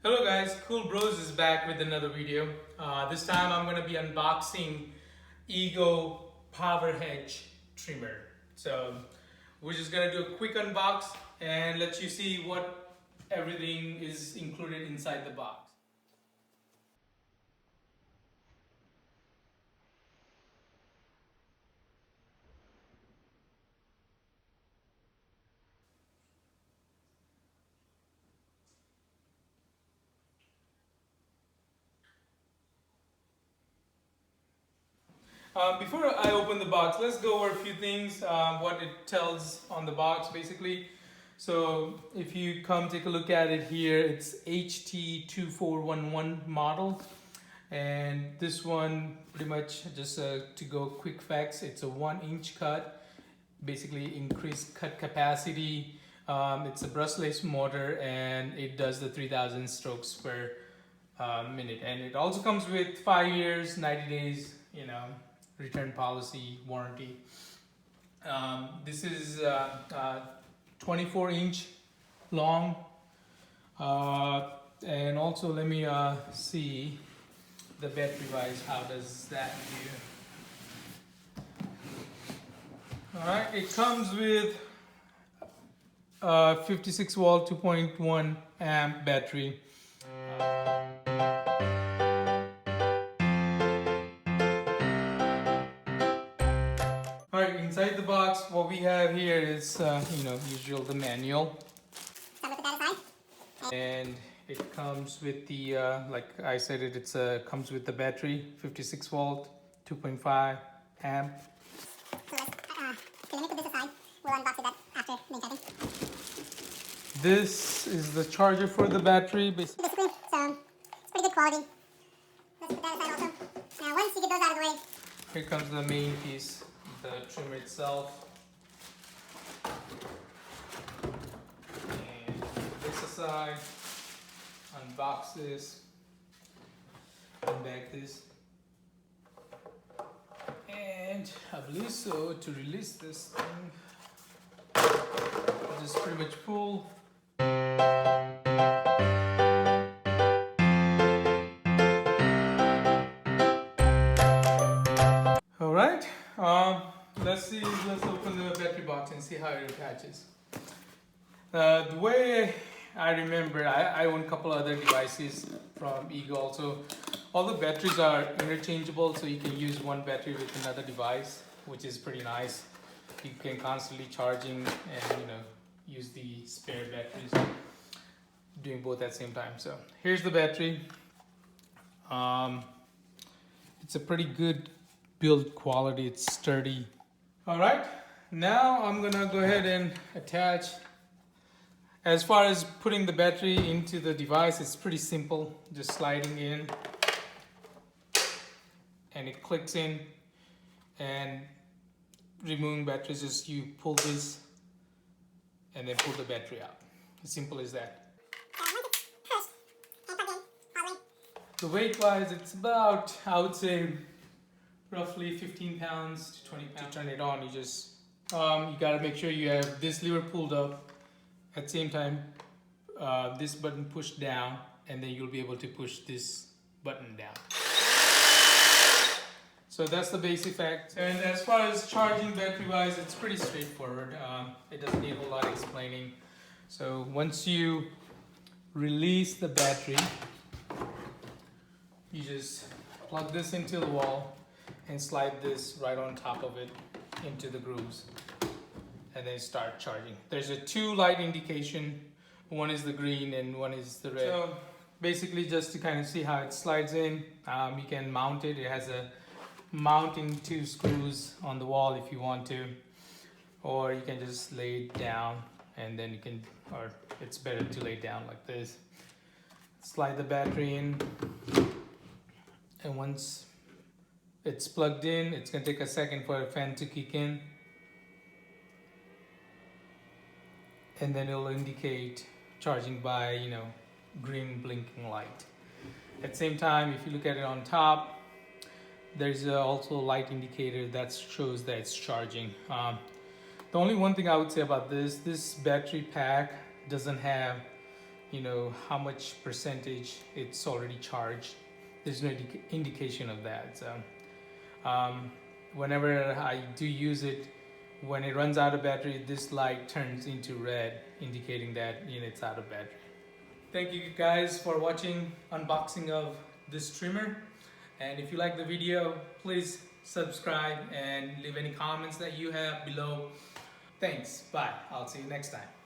Hello guys, Cool Bros is back with another video. This time I'm going to be unboxing Ego Power Hedge trimmer. So we're just going to do a quick unbox and let you see what everything is included inside the box. Before I open the box, let's go over a few things, what it tells on the box basically. So if you come take a look at it here, it's HT2411 model. And this one, pretty much just to go quick facts, it's a 1-inch cut, basically increased cut capacity. It's a brushless motor and it does the 3000 strokes per minute. And it also comes with 5 years, 90 days, return policy warranty. This is 24-inch long, and also let me see the battery wise, how does that do. Alright, it comes with 56 volt 2.1 amp battery. Alright, inside the box, what we have here is, usual the manual. And it comes with the, like I said, it comes with the battery, 56 volt, 2.5 amp. So let me put this aside. We'll unbox it after main charging. This is the charger for the battery. Basically, so it's pretty good quality. Let's put that aside also. Now once you get those out of the way, here comes the main piece, the trimmer itself. And put this aside, unbox this, unbag this. And I believe so, to release this thing, just pretty much pull. Alright, let's open the battery box and see how it attaches. The way I remember, I own a couple other devices from Ego also. All the batteries are interchangeable, so you can use one battery with another device, which is pretty nice. You can constantly charging and use the spare batteries, doing both at the same time. So here's the battery. It's a pretty good build quality. It's sturdy. All right, now I'm gonna go ahead and attach. As far as putting the battery into the device, it's pretty simple. Just sliding in and it clicks in, and removing batteries is you pull this and then pull the battery out. As simple as that. The weight wise, it's about, I would say, roughly 15 pounds to 20 pounds. To turn it on, you just, you gotta make sure you have this lever pulled up. At the same time, this button pushed down, and then you'll be able to push this button down. So that's the basic fact. And as far as charging battery wise, it's pretty straightforward. It doesn't need a whole lot of explaining. So once you release the battery, you just plug this into the wall and slide this right on top of it into the grooves, and then start charging. There's a 2 light indication. One is the green and one is the red. So basically, just to kind of see how it slides in, you can mount it. It has a mounting 2 screws on the wall if you want to, or you can just lay it down, and then you can, or it's better to lay it down like this. Slide the battery in, and once it's plugged in, it's gonna take a second for a fan to kick in, and then it'll indicate charging by green blinking light. At the same time, if you look at it on top, there's also a light indicator that shows that it's charging. The only one thing I would say about this battery pack doesn't have you know, how much percentage it's already charged. There's no indication of that. So whenever I do use it, when it runs out of battery, this light turns into red, indicating that, you know, it's out of battery. Thank you guys for watching unboxing of this trimmer. And if you like the video, please subscribe and leave any comments that you have below. Thanks. Bye. I'll see you next time.